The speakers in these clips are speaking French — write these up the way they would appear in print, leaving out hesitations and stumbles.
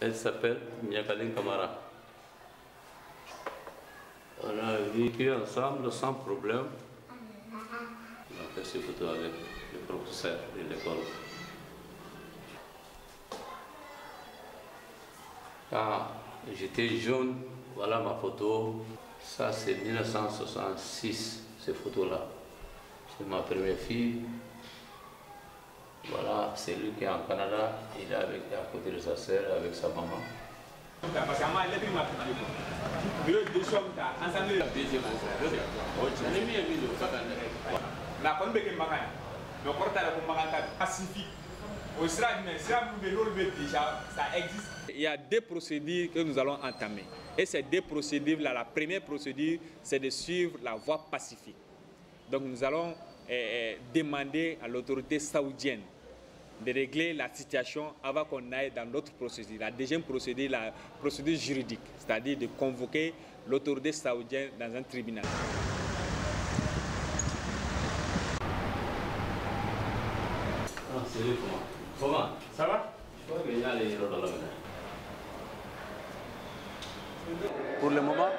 Elle s'appelle Miakaline Kamara. On a vécu ensemble sans problème. On a fait ces photos avec le professeur de l'école. Quand j'étais jeune, voilà ma photo. Ça c'est 1966, ces photos-là. C'est ma première fille. Voilà, c'est lui qui est en Canada. Il est à côté de sa sœur, avec sa maman. Il y a deux procédures que nous allons entamer. Et ces deux procédures-là, la première procédure, c'est de suivre la voie pacifique. Donc nous allons demander à l'autorité saoudienne de régler la situation avant qu'on aille dans l'autre procédure. La deuxième procédure, la procédure juridique, c'est-à-dire de convoquer l'autorité saoudienne dans un tribunal. C'est lui comment ça va? Pour le moment,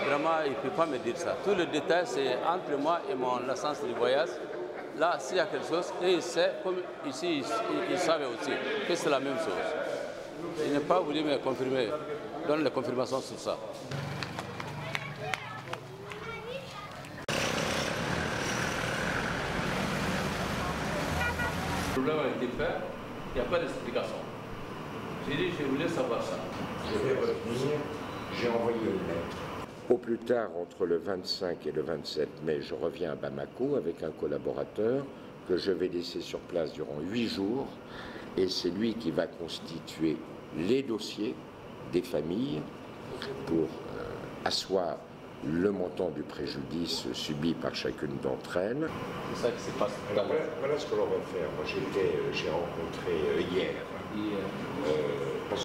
vraiment, il ne peut pas me dire ça. Tout le détail, c'est entre moi et mon licence de voyage. Là, s'il y a quelque chose, et il sait, comme ici, il savait aussi que c'est la même chose. Il n'a pas voulu me confirmer, donne la confirmation sur ça. Le problème a été fait, il n'y a pas d'explication. J'ai dit, je voulais savoir ça. Je vais revenir, j'ai envoyé une lettre. Au plus tard, entre le 25 et le 27 mai, je reviens à Bamako avec un collaborateur que je vais laisser sur place durant 8 jours. Et c'est lui qui va constituer les dossiers des familles pour asseoir le montant du préjudice subi par chacune d'entre elles. C'est ça qui se passe. Voilà ce que l'on va faire. Moi, j'ai rencontré hier.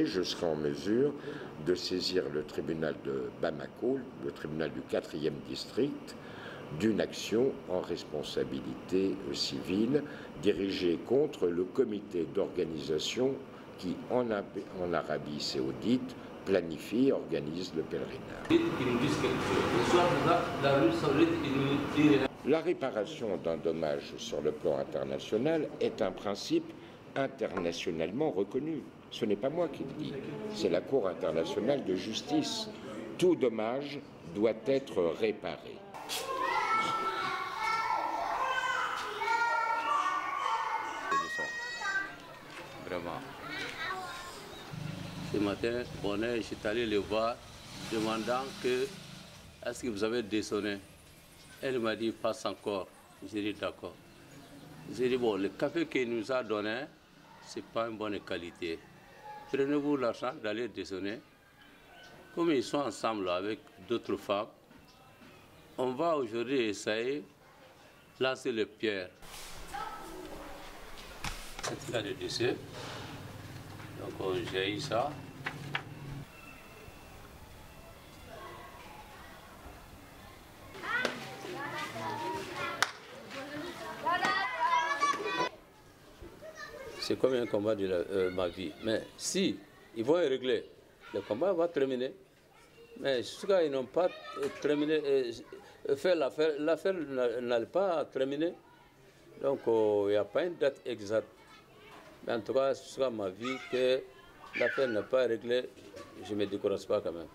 Je serai en mesure de saisir le tribunal de Bamako, le tribunal du 4e district, d'une action en responsabilité civile dirigée contre le comité d'organisation qui, en Arabie Saoudite, planifie et organise le pèlerinage. La réparation d'un dommage sur le plan international est un principe internationalement reconnu. Ce n'est pas moi qui le dis, c'est la Cour internationale de justice. Tout dommage doit être réparé. Vraiment. Ce matin, Bonnet, je suis allé le voir, demandant que est-ce que vous avez dessonné. Elle m'a dit passe encore. J'ai dit d'accord. J'ai dit bon, le café qu'il nous a donné, c'est pas une bonne qualité. Prenez-vous l'argent d'aller dessonner. Comme ils sont ensemble avec d'autres femmes, on va aujourd'hui essayer de lancer les pierres. C'est là le dessin. Donc j'ai eu ça. C'est comme un combat de ma vie. Mais si ils vont régler, le combat va terminer. Mais jusqu'à ils n'ont pas terminé, fait l'affaire n'allait pas terminer. Donc il n'y a pas une date exacte. Mais en tout cas, jusqu'à ma vie, que l'affaire n'est pas réglée, je ne me décourage pas quand même.